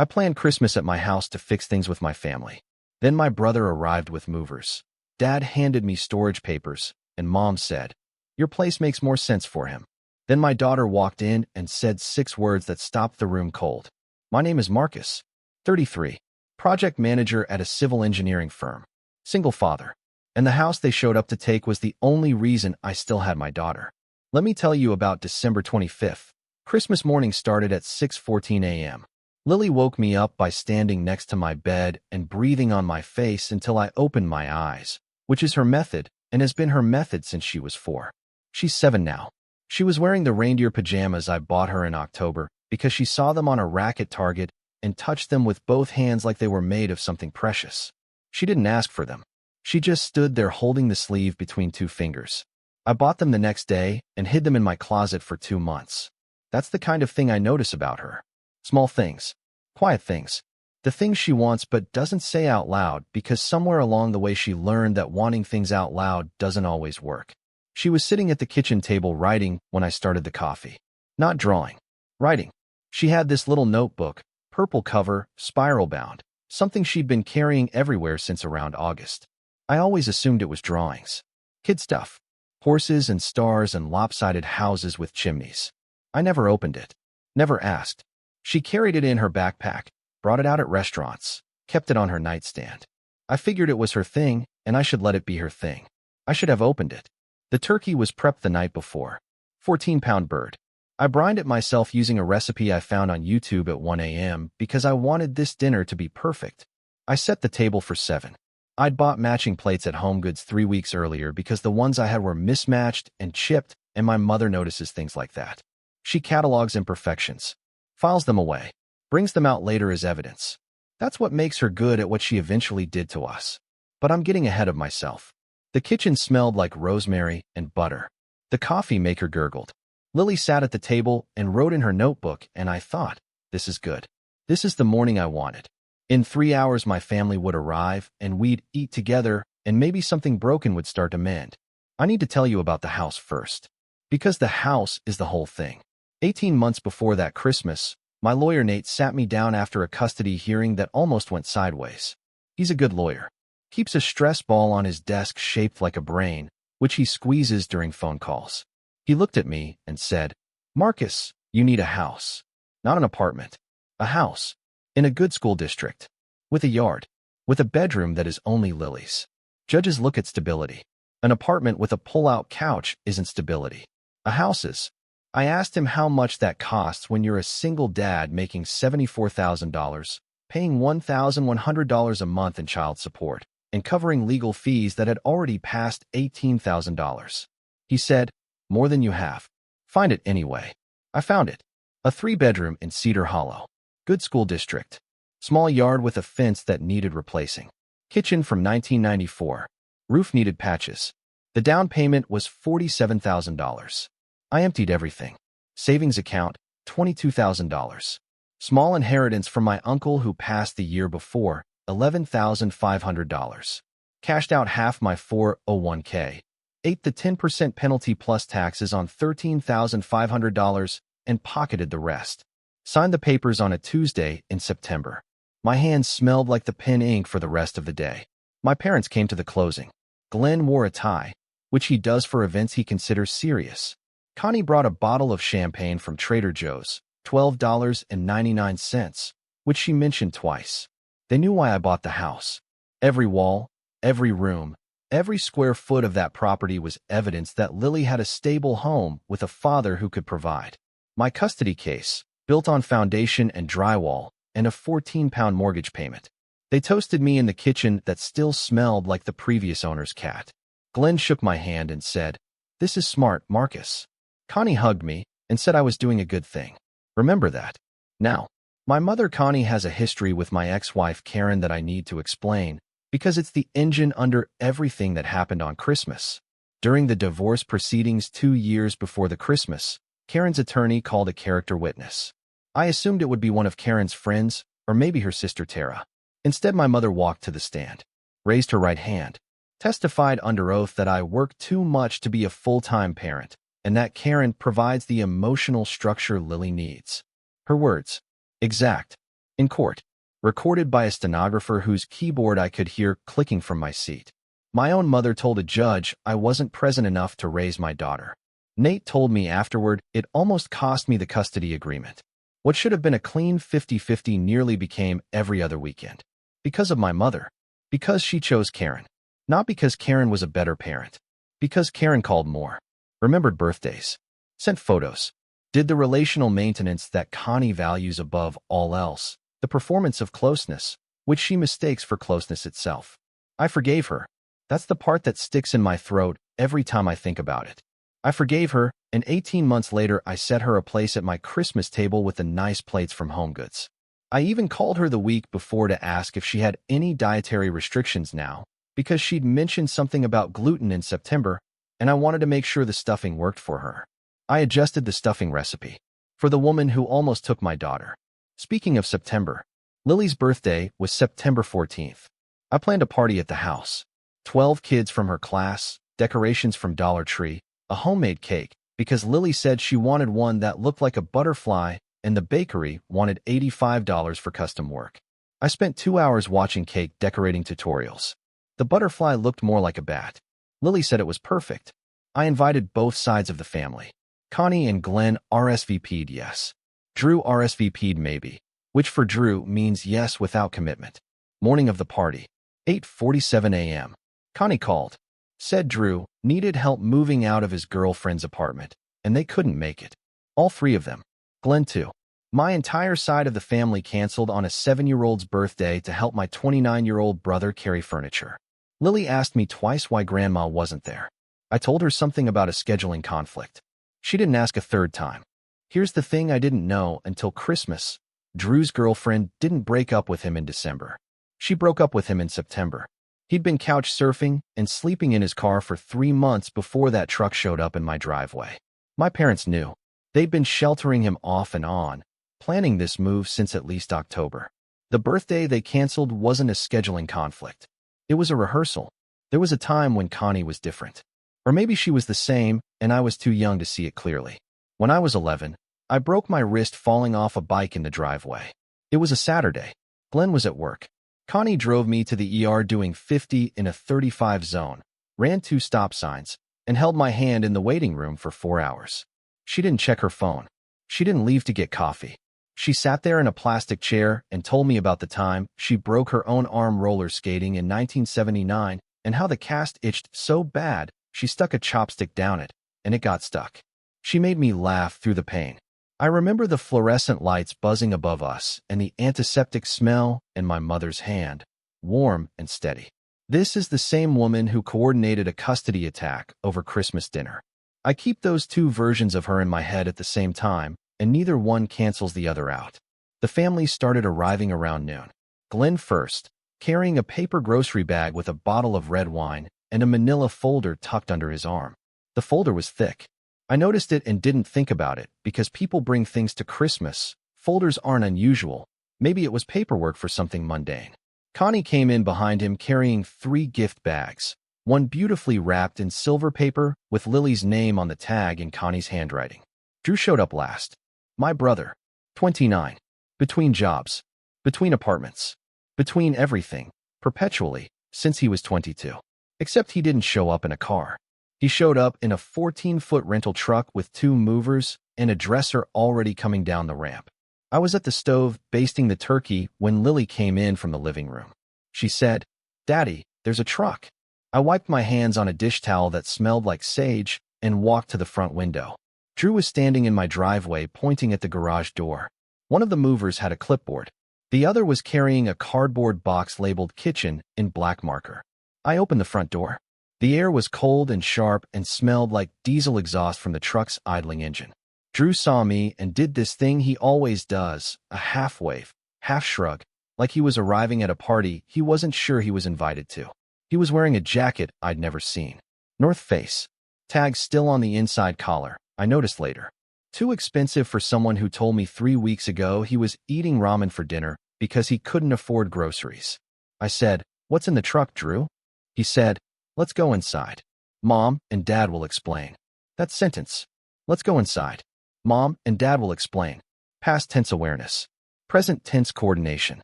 I planned Christmas at my house to fix things with my family. Then my brother arrived with movers. Dad handed me storage papers, and Mom said, "Your place makes more sense for him." Then my daughter walked in and said 6 words that stopped the room cold. "My name is Marcus, 33, project manager at a civil engineering firm, single father." And the house they showed up to take was the only reason I still had my daughter. Let me tell you about December 25th. Christmas morning started at 6:14 a.m. Lily woke me up by standing next to my bed and breathing on my face until I opened my eyes, which is her method and has been her method since she was 4. She's 7 now. She was wearing the reindeer pajamas I bought her in October because she saw them on a rack at Target and touched them with both hands like they were made of something precious. She didn't ask for them. She just stood there holding the sleeve between 2 fingers. I bought them the next day and hid them in my closet for 2 months. That's the kind of thing I notice about her. Small things. Quiet things. The things she wants but doesn't say out loud because somewhere along the way she learned that wanting things out loud doesn't always work. She was sitting at the kitchen table writing when I started the coffee. Not drawing. Writing. She had this little notebook, purple cover, spiral bound, something she'd been carrying everywhere since around August. I always assumed it was drawings. Kid stuff. Horses and stars and lopsided houses with chimneys. I never opened it. Never asked. She carried it in her backpack, brought it out at restaurants, kept it on her nightstand. I figured it was her thing, and I should let it be her thing. I should have opened it. The turkey was prepped the night before. 14-pound bird. I brined it myself using a recipe I found on YouTube at 1 a.m. because I wanted this dinner to be perfect. I set the table for 7. I'd bought matching plates at HomeGoods 3 weeks earlier because the ones I had were mismatched and chipped, and my mother notices things like that. She catalogs imperfections, files them away, brings them out later as evidence. That's what makes her good at what she eventually did to us. But I'm getting ahead of myself. The kitchen smelled like rosemary and butter. The coffee maker gurgled. Lily sat at the table and wrote in her notebook, and I thought, this is good. This is the morning I wanted. In 3 hours, my family would arrive, and we'd eat together, and maybe something broken would start to mend. I need to tell you about the house first. Because the house is the whole thing. 18 months before that Christmas, my lawyer Nate sat me down after a custody hearing that almost went sideways. He's a good lawyer. Keeps a stress ball on his desk shaped like a brain, which he squeezes during phone calls. He looked at me and said, "Marcus, you need a house. Not an apartment. A house. In a good school district. With a yard. With a bedroom that is only Lily's." Judges look at stability. An apartment with a pull-out couch isn't stability. A house is. I asked him how much that costs when you're a single dad making $74,000, paying $1,100 a month in child support, and covering legal fees that had already passed $18,000. He said, "More than you have. Find it anyway." I found it. A 3-bedroom in Cedar Hollow. Good school district. Small yard with a fence that needed replacing. Kitchen from 1994. Roof needed patches. The down payment was $47,000. I emptied everything. Savings account, $22,000. Small inheritance from my uncle who passed the year before, $11,500. Cashed out half my 401k. Ate the 10% penalty plus taxes on $13,500 and pocketed the rest. Signed the papers on a Tuesday in September. My hands smelled like the pen ink for the rest of the day. My parents came to the closing. Glenn wore a tie, which he does for events he considers serious. Connie brought a bottle of champagne from Trader Joe's, $12.99, which she mentioned twice. They knew why I bought the house. Every wall, every room, every square foot of that property was evidence that Lily had a stable home with a father who could provide. My custody case, built on foundation and drywall, and a 14-pound mortgage payment. They toasted me in the kitchen that still smelled like the previous owner's cat. Glenn shook my hand and said, "This is smart, Marcus." Connie hugged me and said I was doing a good thing. Remember that. Now, my mother Connie has a history with my ex-wife Karen that I need to explain because it's the engine under everything that happened on Christmas. During the divorce proceedings 2 years before the Christmas, Karen's attorney called a character witness. I assumed it would be one of Karen's friends or maybe her sister Tara. Instead, my mother walked to the stand, raised her right hand, testified under oath that I work too much to be a full-time parent, and that Karen provides the emotional structure Lily needs. Her words, exact. In court, recorded by a stenographer whose keyboard I could hear clicking from my seat. My own mother told a judge I wasn't present enough to raise my daughter. Nate told me afterward it almost cost me the custody agreement. What should have been a clean 50-50 nearly became every other weekend. Because of my mother. Because she chose Karen. Not because Karen was a better parent. Because Karen called more. Remembered birthdays. Sent photos. Did the relational maintenance that Connie values above all else. The performance of closeness, which she mistakes for closeness itself. I forgave her. That's the part that sticks in my throat every time I think about it. I forgave her, and 18 months later I set her a place at my Christmas table with the nice plates from HomeGoods. I even called her the week before to ask if she had any dietary restrictions now, because she'd mentioned something about gluten in September, and I wanted to make sure the stuffing worked for her. I adjusted the stuffing recipe for the woman who almost took my daughter. Speaking of September, Lily's birthday was September 14th. I planned a party at the house. 12 kids from her class, decorations from Dollar Tree, a homemade cake, because Lily said she wanted one that looked like a butterfly, and the bakery wanted $85 for custom work. I spent 2 hours watching cake decorating tutorials. The butterfly looked more like a bat. Lily said it was perfect. I invited both sides of the family. Connie and Glenn RSVP'd yes. Drew RSVP'd maybe, which for Drew means yes without commitment. Morning of the party, 8:47 a.m. Connie called. Said Drew needed help moving out of his girlfriend's apartment, and they couldn't make it. All three of them. Glenn too. My entire side of the family canceled on a 7-year-old's birthday to help my 29-year-old brother carry furniture. Lily asked me twice why Grandma wasn't there. I told her something about a scheduling conflict. She didn't ask a third time. Here's the thing I didn't know until Christmas. Drew's girlfriend didn't break up with him in December. She broke up with him in September. He'd been couch surfing and sleeping in his car for 3 months before that truck showed up in my driveway. My parents knew. They'd been sheltering him off and on, planning this move since at least October. The birthday they canceled wasn't a scheduling conflict. It was a rehearsal. There was a time when Connie was different. Or maybe she was the same, and I was too young to see it clearly. When I was 11, I broke my wrist falling off a bike in the driveway. It was a Saturday. Glenn was at work. Connie drove me to the ER doing 50 in a 35 zone, ran 2 stop signs, and held my hand in the waiting room for 4 hours. She didn't check her phone. She didn't leave to get coffee. She sat there in a plastic chair and told me about the time she broke her own arm roller skating in 1979 and how the cast itched so bad she stuck a chopstick down it, and it got stuck. She made me laugh through the pain. I remember the fluorescent lights buzzing above us and the antiseptic smell in my mother's hand, warm and steady. This is the same woman who coordinated a custody attack over Christmas dinner. I keep those 2 versions of her in my head at the same time, and neither one cancels the other out. The family started arriving around noon. Glenn first, carrying a paper grocery bag with a bottle of red wine and a manila folder tucked under his arm. The folder was thick. I noticed it and didn't think about it because people bring things to Christmas. Folders aren't unusual. Maybe it was paperwork for something mundane. Connie came in behind him carrying 3 gift bags, one beautifully wrapped in silver paper with Lily's name on the tag in Connie's handwriting. Drew showed up last. My brother, 29. Between jobs. Between apartments. Between everything. Perpetually, since he was 22. Except he didn't show up in a car. He showed up in a 14-foot rental truck with 2 movers and a dresser already coming down the ramp. I was at the stove basting the turkey when Lily came in from the living room. She said, "Daddy, there's a truck." I wiped my hands on a dish towel that smelled like sage and walked to the front window. Drew was standing in my driveway pointing at the garage door. One of the movers had a clipboard. The other was carrying a cardboard box labeled kitchen in black marker. I opened the front door. The air was cold and sharp and smelled like diesel exhaust from the truck's idling engine. Drew saw me and did this thing he always does, a half wave, half shrug, like he was arriving at a party he wasn't sure he was invited to. He was wearing a jacket I'd never seen. North Face. Tag still on the inside collar, I noticed later. Too expensive for someone who told me 3 weeks ago he was eating ramen for dinner because he couldn't afford groceries. I said, "What's in the truck, Drew?" He said, "Let's go inside. Mom and Dad will explain." That sentence. Let's go inside. Mom and Dad will explain. Past tense awareness. Present tense coordination.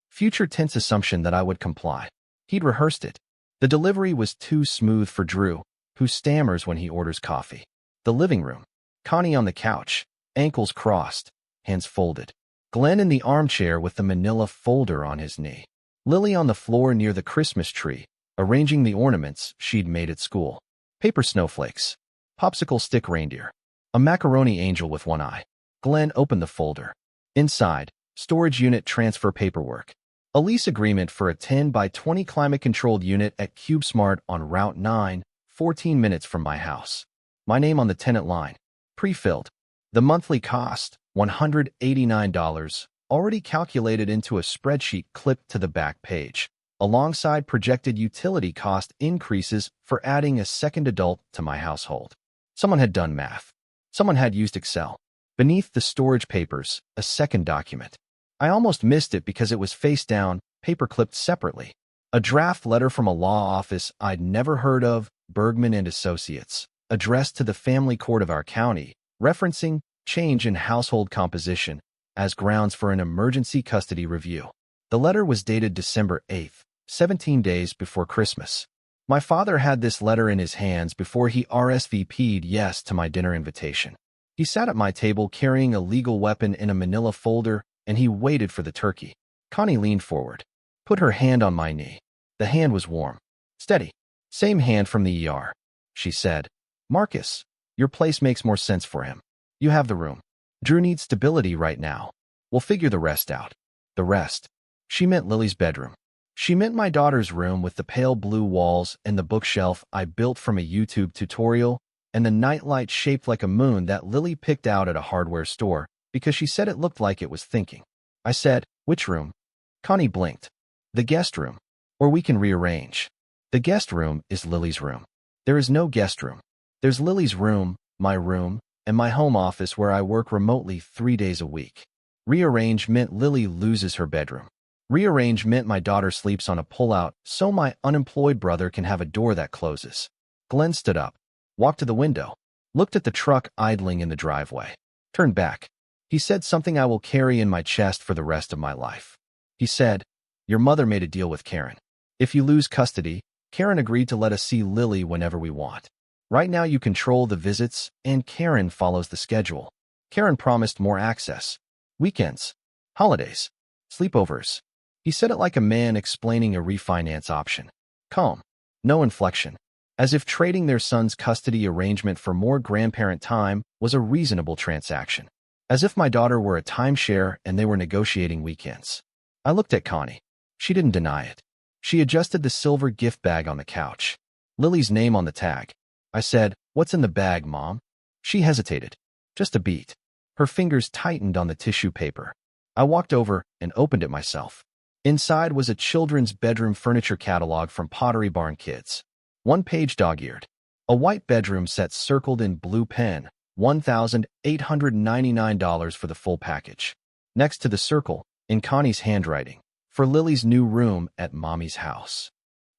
Future tense assumption that I would comply. He'd rehearsed it. The delivery was too smooth for Drew, who stammers when he orders coffee. The living room. Connie on the couch, ankles crossed, hands folded. Glenn in the armchair with the manila folder on his knee. Lily on the floor near the Christmas tree, arranging the ornaments she'd made at school. Paper snowflakes. Popsicle stick reindeer. A macaroni angel with one eye. Glenn opened the folder. Inside, storage unit transfer paperwork. A lease agreement for a 10 by 20 climate-controlled unit at CubeSmart on Route 9, 14 minutes from my house. My name on the tenant line. Pre-filled. The monthly cost, $189, already calculated into a spreadsheet clipped to the back page, alongside projected utility cost increases for adding a second adult to my household. Someone had done math. Someone had used Excel. Beneath the storage papers, a second document. I almost missed it because it was face down, paper clipped separately. A draft letter from a law office I'd never heard of, Bergman and Associates, addressed to the family court of our county, referencing change in household composition as grounds for an emergency custody review. The letter was dated December 8th, 17 days before Christmas. My father had this letter in his hands before he RSVP'd yes to my dinner invitation. He sat at my table carrying a legal weapon in a manila folder, and he waited for the turkey. Connie leaned forward, put her hand on my knee. The hand was warm. Steady. Same hand from the ER. She said, Marcus, your place makes more sense for him. You have the room. Drew needs stability right now. We'll figure the rest out. The rest. She meant Lily's bedroom. She meant my daughter's room with the pale blue walls and the bookshelf I built from a YouTube tutorial and the nightlight shaped like a moon that Lily picked out at a hardware store because she said it looked like it was thinking. I said, which room? Connie blinked. The guest room. Or we can rearrange. The guest room is Lily's room. There is no guest room. There's Lily's room, and my home office where I work remotely 3 days a week. Rearrange meant Lily loses her bedroom. Rearrange meant my daughter sleeps on a pull-out so my unemployed brother can have a door that closes. Glenn stood up, walked to the window, looked at the truck idling in the driveway, turned back. He said something I will carry in my chest for the rest of my life. He said, your mother made a deal with Karen. If you lose custody, Karen agreed to let us see Lily whenever we want. Right now you control the visits, and Karen follows the schedule. Karen promised more access. Weekends. Holidays. Sleepovers. He said it like a man explaining a refinance option. Calm. No inflection. As if trading their son's custody arrangement for more grandparent time was a reasonable transaction. As if my daughter were a timeshare and they were negotiating weekends. I looked at Connie. She didn't deny it. She adjusted the silver gift bag on the couch. Lily's name on the tag. I said, what's in the bag, Mom? She hesitated. Just a beat. Her fingers tightened on the tissue paper. I walked over and opened it myself. Inside was a children's bedroom furniture catalog from Pottery Barn Kids. One-page dog-eared. A white bedroom set circled in blue pen, $1,899 for the full package. Next to the circle, in Connie's handwriting, for Lily's new room at Mommy's house.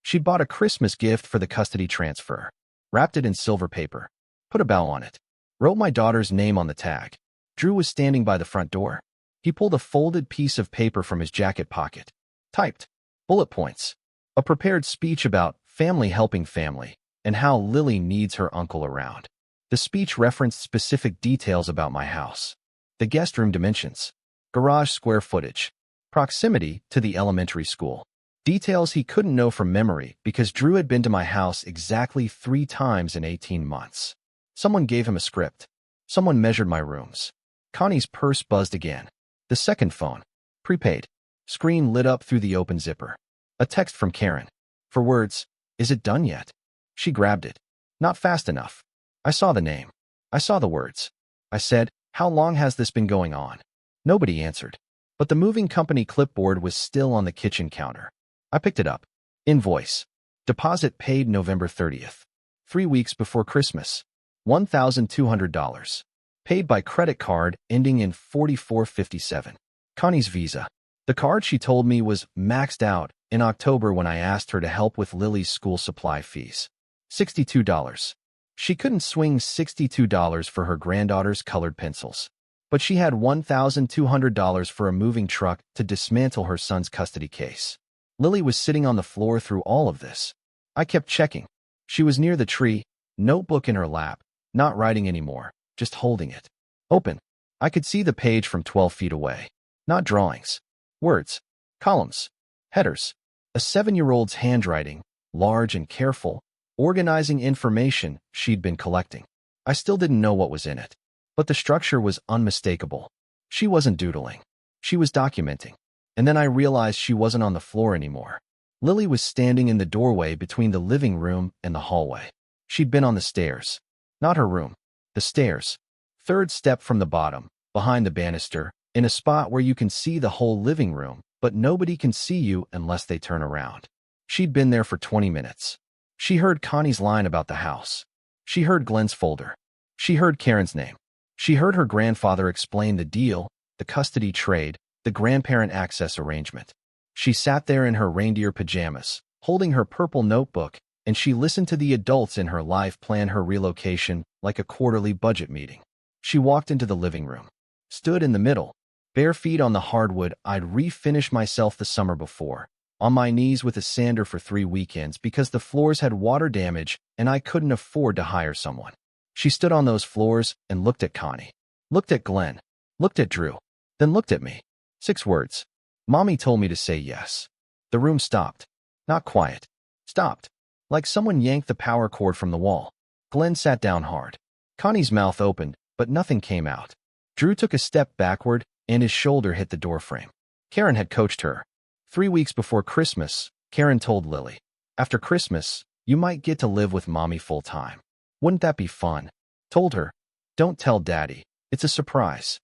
She'd bought a Christmas gift for the custody transfer, wrapped it in silver paper, put a bow on it, wrote my daughter's name on the tag. Drew was standing by the front door. He pulled a folded piece of paper from his jacket pocket, typed, bullet points, a prepared speech about family helping family and how Lily needs her uncle around. The speech referenced specific details about my house, the guest room dimensions, garage square footage, proximity to the elementary school. Details he couldn't know from memory because Drew had been to my house exactly 3 times in 18 months. Someone gave him a script. Someone measured my rooms. Connie's purse buzzed again. The second phone. Prepaid. Screen lit up through the open zipper. A text from Karen. For words, is it done yet? She grabbed it. Not fast enough. I saw the name. I saw the words. I said, how long has this been going on? Nobody answered. But the moving company clipboard was still on the kitchen counter. I picked it up. Invoice. Deposit paid November 30th. 3 weeks before Christmas. $1,200. Paid by credit card ending in 4457. Connie's Visa. The card, she told me, was maxed out in October when I asked her to help with Lily's school supply fees. $62. She couldn't swing $62 for her granddaughter's colored pencils. but she had $1,200 for a moving truck to dismantle her son's custody case. Lily was sitting on the floor through all of this. I kept checking. She was near the tree, notebook in her lap, not writing anymore, just holding it. Open. I could see the page from 12 feet away. Not drawings. Words. Columns. Headers. A 7-year-old's handwriting, large and careful, organizing information she'd been collecting. I still didn't know what was in it, but the structure was unmistakable. She wasn't doodling. She was documenting. And then I realized she wasn't on the floor anymore. Lily was standing in the doorway between the living room and the hallway. She'd been on the stairs. Not her room. The stairs. Third step from the bottom, behind the banister, in a spot where you can see the whole living room, but nobody can see you unless they turn around. She'd been there for 20 minutes. She heard Connie's line about the house. She heard Glenn's folder. She heard Karen's name. She heard her grandfather explain the deal, the custody trade, the grandparent access arrangement. She sat there in her reindeer pajamas, holding her purple notebook, and she listened to the adults in her life plan her relocation like a quarterly budget meeting. She walked into the living room, stood in the middle, bare feet on the hardwood I'd refinished myself the summer before, on my knees with a sander for 3 weekends because the floors had water damage and I couldn't afford to hire someone. She stood on those floors and looked at Connie, looked at Glenn, looked at Drew, then looked at me. 6 words. Mommy told me to say yes. The room stopped. Not quiet. Stopped. Like someone yanked the power cord from the wall. Glenn sat down hard. Connie's mouth opened, but nothing came out. Drew took a step backward, and his shoulder hit the doorframe. Karen had coached her. 3 weeks before Christmas, Karen told Lily, "After Christmas, you might get to live with Mommy full-time. Wouldn't that be fun?" Told her, "Don't tell Daddy. It's a surprise."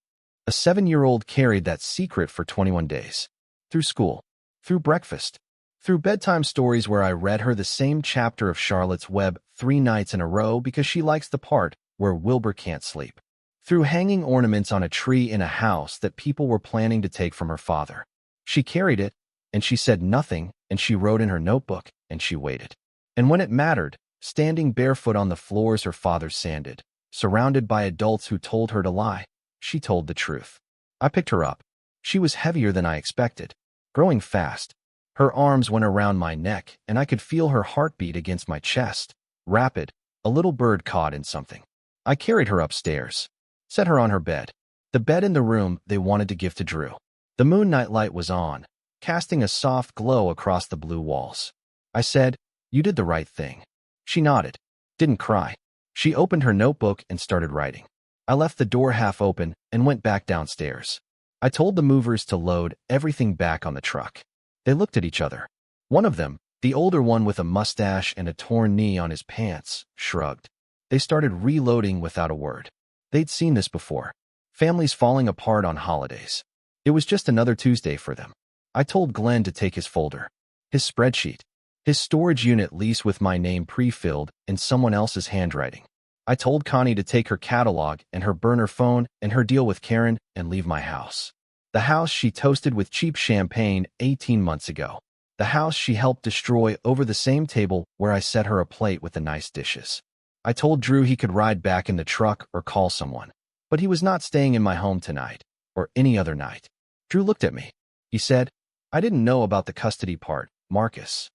A 7-year-old carried that secret for 21 days. Through school, through breakfast, through bedtime stories where I read her the same chapter of Charlotte's Web 3 nights in a row because she likes the part where Wilbur can't sleep. Through hanging ornaments on a tree in a house that people were planning to take from her father. She carried it, and she said nothing, and she wrote in her notebook, and she waited. And when it mattered, standing barefoot on the floors her father sanded, surrounded by adults who told her to lie, she told the truth. I picked her up. She was heavier than I expected, growing fast. Her arms went around my neck, and I could feel her heartbeat against my chest. Rapid, a little bird caught in something. I carried her upstairs, set her on her bed, the bed in the room they wanted to give to Drew. The moon night light was on, casting a soft glow across the blue walls. I said, "You did the right thing." She nodded, didn't cry. She opened her notebook and started writing. I left the door half open and went back downstairs. I told the movers to load everything back on the truck. They looked at each other. One of them, the older one with a mustache and a torn knee on his pants, shrugged. They started reloading without a word. They'd seen this before. Families falling apart on holidays. It was just another Tuesday for them. I told Glenn to take his folder, his spreadsheet, his storage unit lease with my name pre-filled in someone else's handwriting. I told Connie to take her catalog and her burner phone and her deal with Karen and leave my house. The house she toasted with cheap champagne 18 months ago. The house she helped destroy over the same table where I set her a plate with the nice dishes. I told Drew he could ride back in the truck or call someone, but he was not staying in my home tonight or any other night. Drew looked at me. He said, "I didn't know about the custody part, Marcus."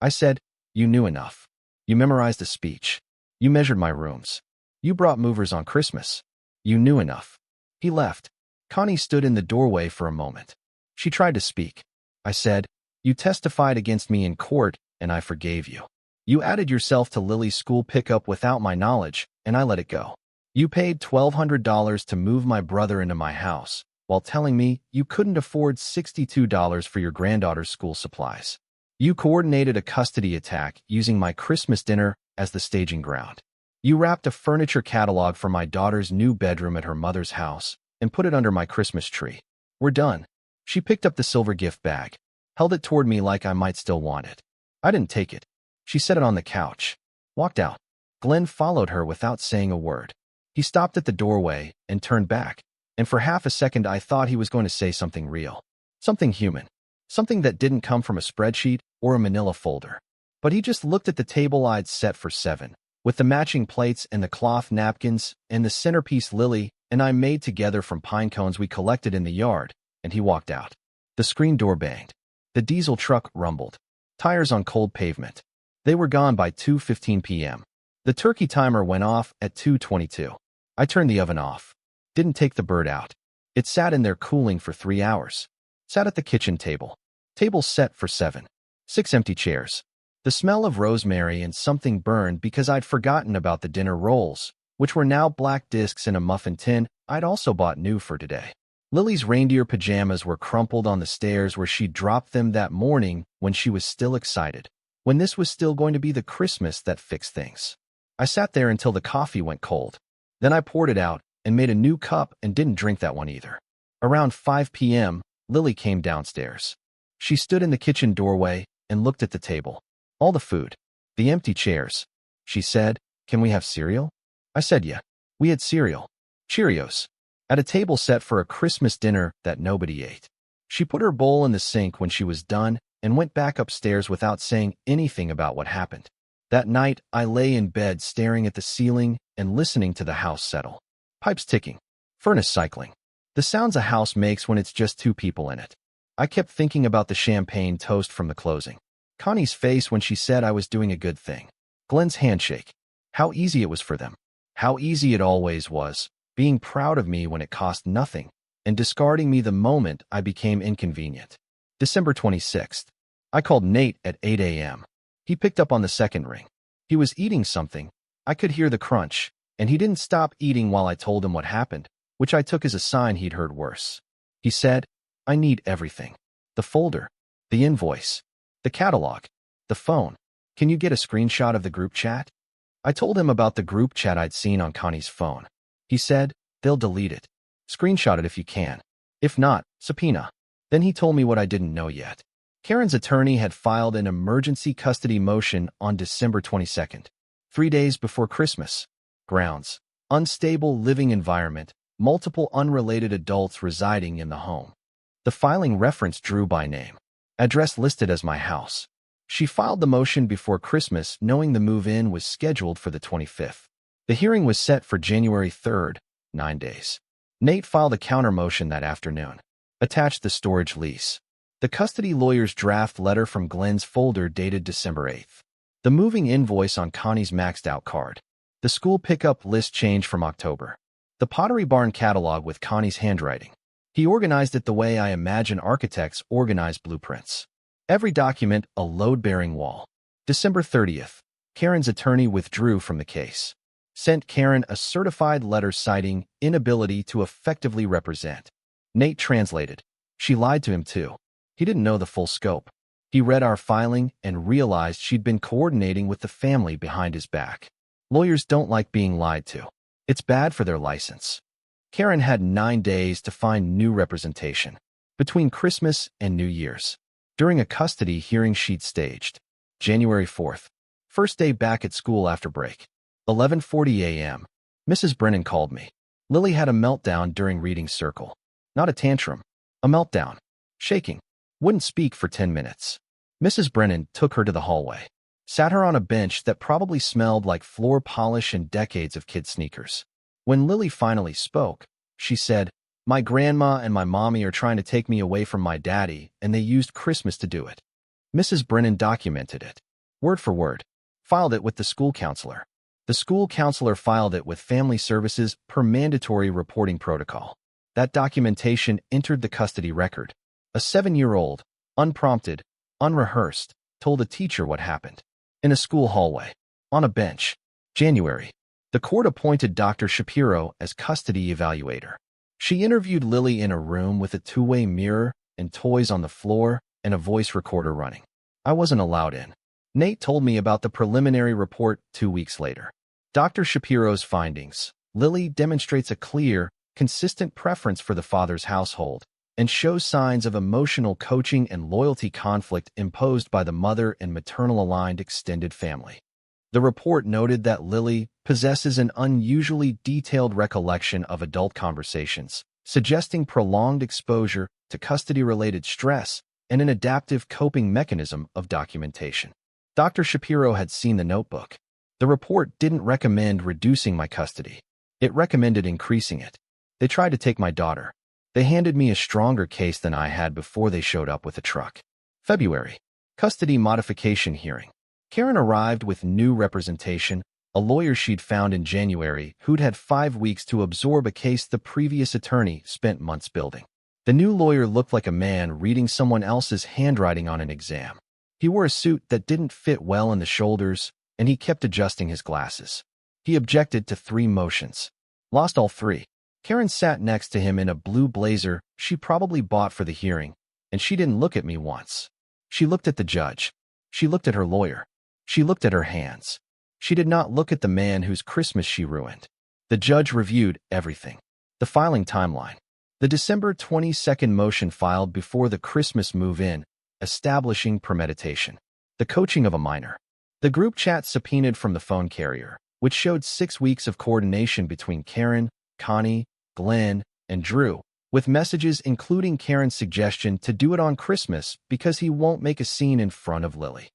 I said, "You knew enough. You memorized a speech. You measured my rooms. You brought movers on Christmas. You knew enough." He left. Connie stood in the doorway for a moment. She tried to speak. I said, "You testified against me in court, and I forgave you. You added yourself to Lily's school pickup without my knowledge, and I let it go. You paid $1,200 to move my brother into my house, while telling me you couldn't afford $62 for your granddaughter's school supplies. You coordinated a custody attack using my Christmas dinner as the staging ground. You wrapped a furniture catalog for my daughter's new bedroom at her mother's house and put it under my Christmas tree. We're done." She picked up the silver gift bag, held it toward me like I might still want it. I didn't take it. She set it on the couch, walked out. Glenn followed her without saying a word. He stopped at the doorway and turned back, and for half a second I thought he was going to say something real, something human, something that didn't come from a spreadsheet or a manila folder. But he just looked at the table I'd set for 7, with the matching plates and the cloth napkins and the centerpiece Lily and I made together from pine cones we collected in the yard, and he walked out. The screen door banged. The diesel truck rumbled. Tires on cold pavement. They were gone by 2:15 p.m. The turkey timer went off at 2:22. I turned the oven off. Didn't take the bird out. It sat in there cooling for 3 hours. Sat at the kitchen table. Table set for 7. 6 empty chairs. The smell of rosemary and something burned because I'd forgotten about the dinner rolls, which were now black discs in a muffin tin I'd also bought new for today. Lily's reindeer pajamas were crumpled on the stairs where she'd dropped them that morning when she was still excited, when this was still going to be the Christmas that fixed things. I sat there until the coffee went cold. Then I poured it out and made a new cup and didn't drink that one either. Around 5 p.m., Lily came downstairs. She stood in the kitchen doorway and looked at the table. All the food. The empty chairs. She said, "Can we have cereal?" I said yeah. We had cereal. Cheerios. At a table set for a Christmas dinner that nobody ate. She put her bowl in the sink when she was done and went back upstairs without saying anything about what happened. That night, I lay in bed staring at the ceiling and listening to the house settle. Pipes ticking. Furnace cycling. The sounds a house makes when it's just 2 people in it. I kept thinking about the champagne toast from the closing. Connie's face when she said I was doing a good thing. Glenn's handshake. How easy it was for them. How easy it always was, being proud of me when it cost nothing, and discarding me the moment I became inconvenient. December 26th. I called Nate at 8 a.m. He picked up on the second ring. He was eating something. I could hear the crunch, and he didn't stop eating while I told him what happened, which I took as a sign he'd heard worse. He said, "I need everything. The folder, the invoice, the catalog, the phone. Can you get a screenshot of the group chat?" I told him about the group chat I'd seen on Connie's phone. He said, "They'll delete it. Screenshot it if you can. If not, subpoena." Then he told me what I didn't know yet. Karen's attorney had filed an emergency custody motion on December 22nd, 3 days before Christmas. Grounds: unstable living environment, multiple unrelated adults residing in the home. The filing referenced Drew by name. Address listed as my house. She filed the motion before Christmas, knowing the move-in was scheduled for the 25th. The hearing was set for January 3rd, 9 days. Nate filed a counter motion that afternoon. Attached the storage lease. The custody lawyer's draft letter from Glenn's folder dated December 8th. The moving invoice on Connie's maxed-out card. The school pickup list change from October. The Pottery Barn catalog with Connie's handwriting. He organized it the way I imagine architects organize blueprints. Every document a load-bearing wall. December 30th. Karen's attorney withdrew from the case. Sent Karen a certified letter citing inability to effectively represent. Nate translated. She lied to him too. He didn't know the full scope. He read our filing and realized she'd been coordinating with the family behind his back. Lawyers don't like being lied to. It's bad for their license. Karen had 9 days to find new representation. Between Christmas and New Year's. During a custody hearing she'd staged. January 4th. First day back at school after break. 11:40 a.m. Mrs. Brennan called me. Lily had a meltdown during reading circle. Not a tantrum. A meltdown. Shaking. Wouldn't speak for 10 minutes. Mrs. Brennan took her to the hallway. Sat her on a bench that probably smelled like floor polish and decades of kid sneakers. When Lily finally spoke, she said, "My grandma and my mommy are trying to take me away from my daddy, and they used Christmas to do it." Mrs. Brennan documented it. Word for word. Filed it with the school counselor. The school counselor filed it with Family Services per mandatory reporting protocol. That documentation entered the custody record. A 7-year-old, unprompted, unrehearsed, told a teacher what happened. In a school hallway. On a bench. January. The court appointed Dr. Shapiro as custody evaluator. She interviewed Lily in a room with a 2-way mirror and toys on the floor and a voice recorder running. I wasn't allowed in. Nate told me about the preliminary report 2 weeks later. Dr. Shapiro's findings. Lily demonstrates a clear, consistent preference for the father's household and shows signs of emotional coaching and loyalty conflict imposed by the mother and maternal-aligned extended family. The report noted that Lily possesses an unusually detailed recollection of adult conversations, suggesting prolonged exposure to custody-related stress and an adaptive coping mechanism of documentation. Dr. Shapiro had seen the notebook. The report didn't recommend reducing my custody. It recommended increasing it. They tried to take my daughter. They handed me a stronger case than I had before they showed up with a truck. February. Custody modification hearing. Karen arrived with new representation, a lawyer she'd found in January who'd had 5 weeks to absorb a case the previous attorney spent months building. The new lawyer looked like a man reading someone else's handwriting on an exam. He wore a suit that didn't fit well in the shoulders, and he kept adjusting his glasses. He objected to 3 motions. Lost all 3. Karen sat next to him in a blue blazer she probably bought for the hearing, and she didn't look at me once. She looked at the judge. She looked at her lawyer. She looked at her hands. She did not look at the man whose Christmas she ruined. The judge reviewed everything. The filing timeline. The December 22nd motion filed before the Christmas move-in, establishing premeditation. The coaching of a minor. The group chat subpoenaed from the phone carrier, which showed 6 weeks of coordination between Karen, Connie, Glenn, and Drew, with messages including Karen's suggestion to do it on Christmas because he won't make a scene in front of Lily.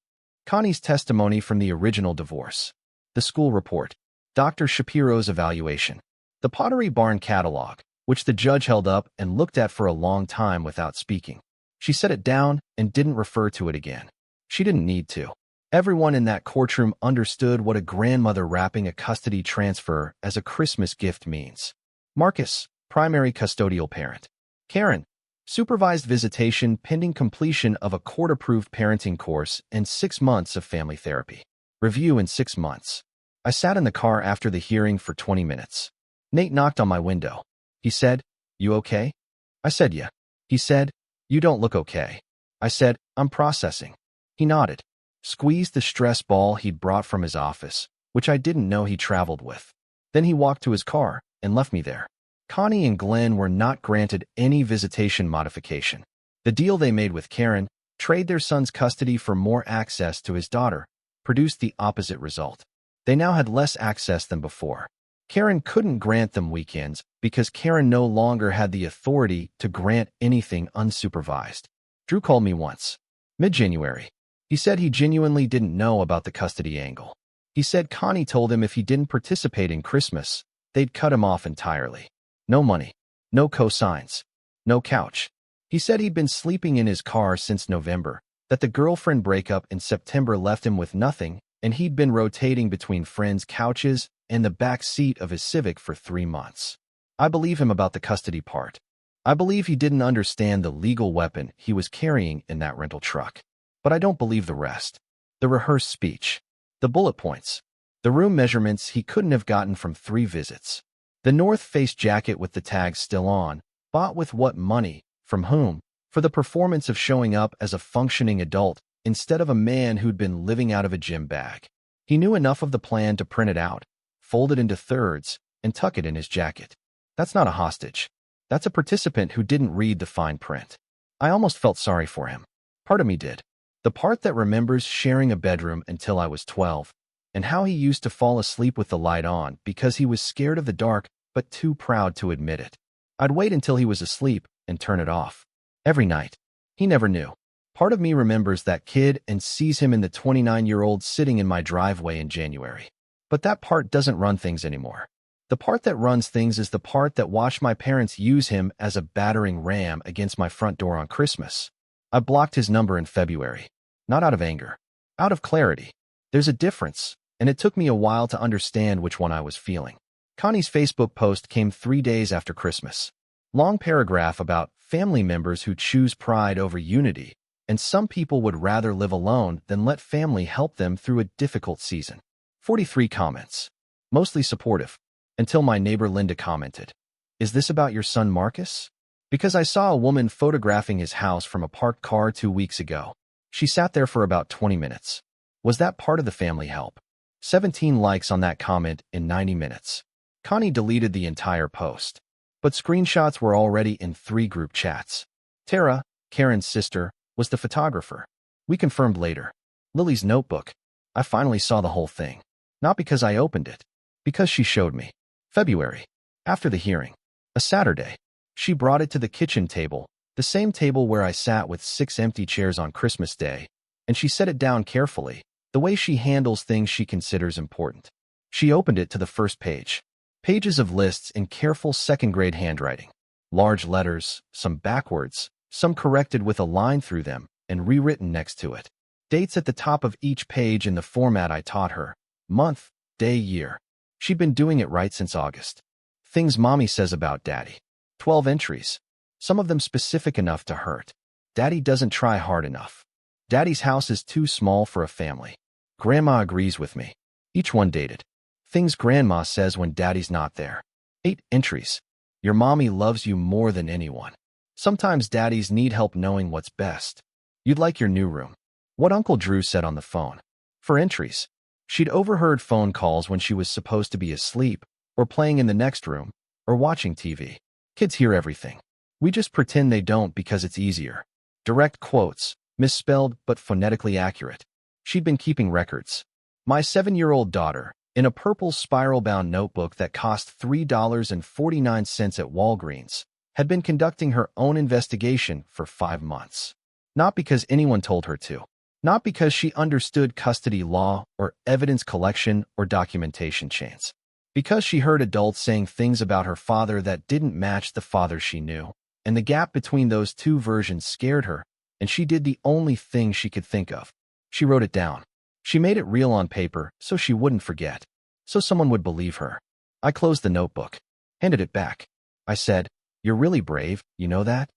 Connie's testimony from the original divorce. The school report. Dr. Shapiro's evaluation. The Pottery Barn catalog, which the judge held up and looked at for a long time without speaking. She set it down and didn't refer to it again. She didn't need to. Everyone in that courtroom understood what a grandmother wrapping a custody transfer as a Christmas gift means. Marcus, primary custodial parent. Karen, supervised visitation pending completion of a court-approved parenting course and 6 months of family therapy. Review in 6 months. I sat in the car after the hearing for 20 minutes. Nate knocked on my window. He said, "You okay?" I said, "Yeah." He said, "You don't look okay." I said, "I'm processing." He nodded, squeezed the stress ball he'd brought from his office, which I didn't know he traveled with. Then he walked to his car and left me there. Connie and Glenn were not granted any visitation modification. The deal they made with Karen, trade their son's custody for more access to his daughter, produced the opposite result. They now had less access than before. Karen couldn't grant them weekends because Karen no longer had the authority to grant anything unsupervised. Drew called me once, mid-January. He said he genuinely didn't know about the custody angle. He said Connie told him if he didn't participate in Christmas, they'd cut him off entirely. No money, no cosigns, no couch. He said he'd been sleeping in his car since November, that the girlfriend breakup in September left him with nothing, and he'd been rotating between friends' couches and the back seat of his Civic for 3 months. I believe him about the custody part. I believe he didn't understand the legal weapon he was carrying in that rental truck. But I don't believe the rest. The rehearsed speech. The bullet points. The room measurements he couldn't have gotten from 3 visits. The North Face jacket with the tags still on, bought with what money, from whom, for the performance of showing up as a functioning adult instead of a man who'd been living out of a gym bag. He knew enough of the plan to print it out, fold it into thirds, and tuck it in his jacket. That's not a hostage. That's a participant who didn't read the fine print. I almost felt sorry for him. Part of me did. The part that remembers sharing a bedroom until I was 12, and how he used to fall asleep with the light on because he was scared of the dark but too proud to admit it. I'd wait until he was asleep and turn it off. Every night. He never knew. Part of me remembers that kid and sees him in the 29-year-old sitting in my driveway in January. But that part doesn't run things anymore. The part that runs things is the part that watched my parents use him as a battering ram against my front door on Christmas. I blocked his number in February. Not out of anger. Out of clarity. There's a difference, and it took me a while to understand which one I was feeling. Connie's Facebook post came 3 days after Christmas. Long paragraph about family members who choose pride over unity, and some people would rather live alone than let family help them through a difficult season. 43 comments. Mostly supportive. Until my neighbor Linda commented, "Is this about your son Marcus?" Because I saw a woman photographing his house from a parked car 2 weeks ago. She sat there for about 20 minutes. Was that part of the family help? 17 likes on that comment in 90 minutes. Connie deleted the entire post. But screenshots were already in 3 group chats. Tara, Karen's sister, was the photographer. We confirmed later. Lily's notebook. I finally saw the whole thing. Not because I opened it. Because she showed me. February. After the hearing. A Saturday. She brought it to the kitchen table, the same table where I sat with 6 empty chairs on Christmas Day, and she set it down carefully, The way she handles things she considers important. She opened it to the first page. Pages of lists in careful second-grade handwriting. Large letters, some backwards, some corrected with a line through them and rewritten next to it. Dates at the top of each page in the format I taught her. Month, day, year. She'd been doing it right since August. Things Mommy says about Daddy. 12 entries. Some of them specific enough to hurt. Daddy doesn't try hard enough. Daddy's house is too small for a family. Grandma agrees with me. Each one dated. Things Grandma says when Daddy's not there. 8 entries. Your mommy loves you more than anyone. Sometimes daddies need help knowing what's best. You'd like your new room. What Uncle Drew said on the phone. For entries. She'd overheard phone calls when she was supposed to be asleep, or playing in the next room, or watching TV. Kids hear everything. We just pretend they don't because it's easier. Direct quotes, misspelled but phonetically accurate. She'd been keeping records. My 7-year-old daughter, in a purple spiral-bound notebook that cost $3.49 at Walgreens, had been conducting her own investigation for 5 months. Not because anyone told her to. Not because she understood custody law or evidence collection or documentation chains. Because she heard adults saying things about her father that didn't match the father she knew, and the gap between those two versions scared her, and she did the only thing she could think of. She wrote it down. She made it real on paper so she wouldn't forget, so someone would believe her. I closed the notebook, handed it back. I said, "You're really brave, you know that?"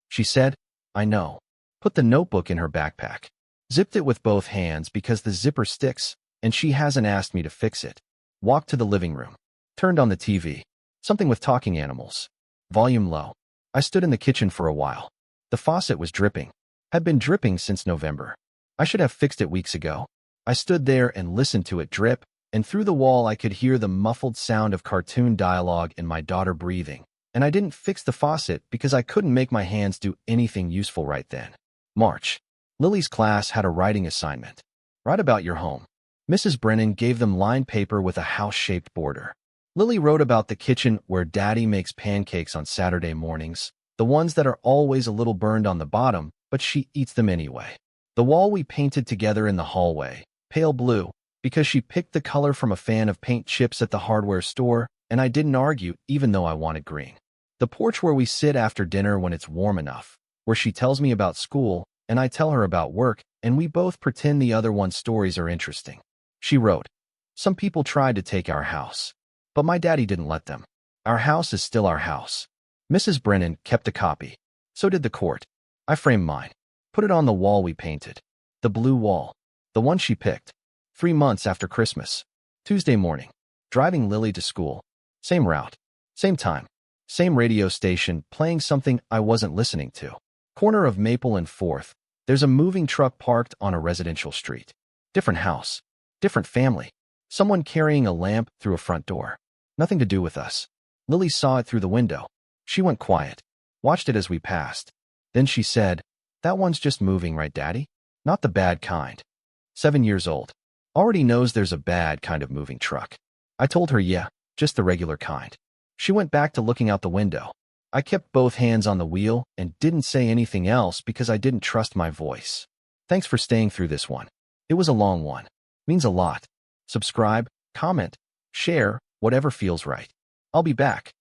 She said, "I know." Put the notebook in her backpack. Zipped it with both hands because the zipper sticks, and she hasn't asked me to fix it. Walked to the living room. Turned on the TV. Something with talking animals. Volume low. I stood in the kitchen for a while. The faucet was dripping. Had been dripping since November. I should have fixed it weeks ago. I stood there and listened to it drip, and through the wall I could hear the muffled sound of cartoon dialogue and my daughter breathing. And I didn't fix the faucet because I couldn't make my hands do anything useful right then. March. Lily's class had a writing assignment. Write about your home. Mrs. Brennan gave them lined paper with a house-shaped border. Lily wrote about the kitchen where Daddy makes pancakes on Saturday mornings, the ones that are always a little burned on the bottom, but she eats them anyway. The wall we painted together in the hallway, pale blue, because she picked the color from a fan of paint chips at the hardware store, and I didn't argue even though I wanted green. The porch where we sit after dinner when it's warm enough, where she tells me about school, and I tell her about work, and we both pretend the other one's stories are interesting. She wrote, "Some people tried to take our house, but my daddy didn't let them. Our house is still our house." Mrs. Brennan kept a copy. So did the court. I framed mine. Put it on the wall we painted. The blue wall. The one she picked. 3 months after Christmas. Tuesday morning. Driving Lily to school. Same route. Same time. Same radio station playing something I wasn't listening to. Corner of Maple and 4th. There's a moving truck parked on a residential street. Different house. Different family. Someone carrying a lamp through a front door. Nothing to do with us. Lily saw it through the window. She went quiet. Watched it as we passed. Then she said, "That one's just moving, right, Daddy? Not the bad kind." 7 years old. Already knows there's a bad kind of moving truck. I told her, yeah, just the regular kind. She went back to looking out the window. I kept both hands on the wheel and didn't say anything else because I didn't trust my voice. Thanks for staying through this one. It was a long one. Means a lot. Subscribe, comment, share, whatever feels right. I'll be back.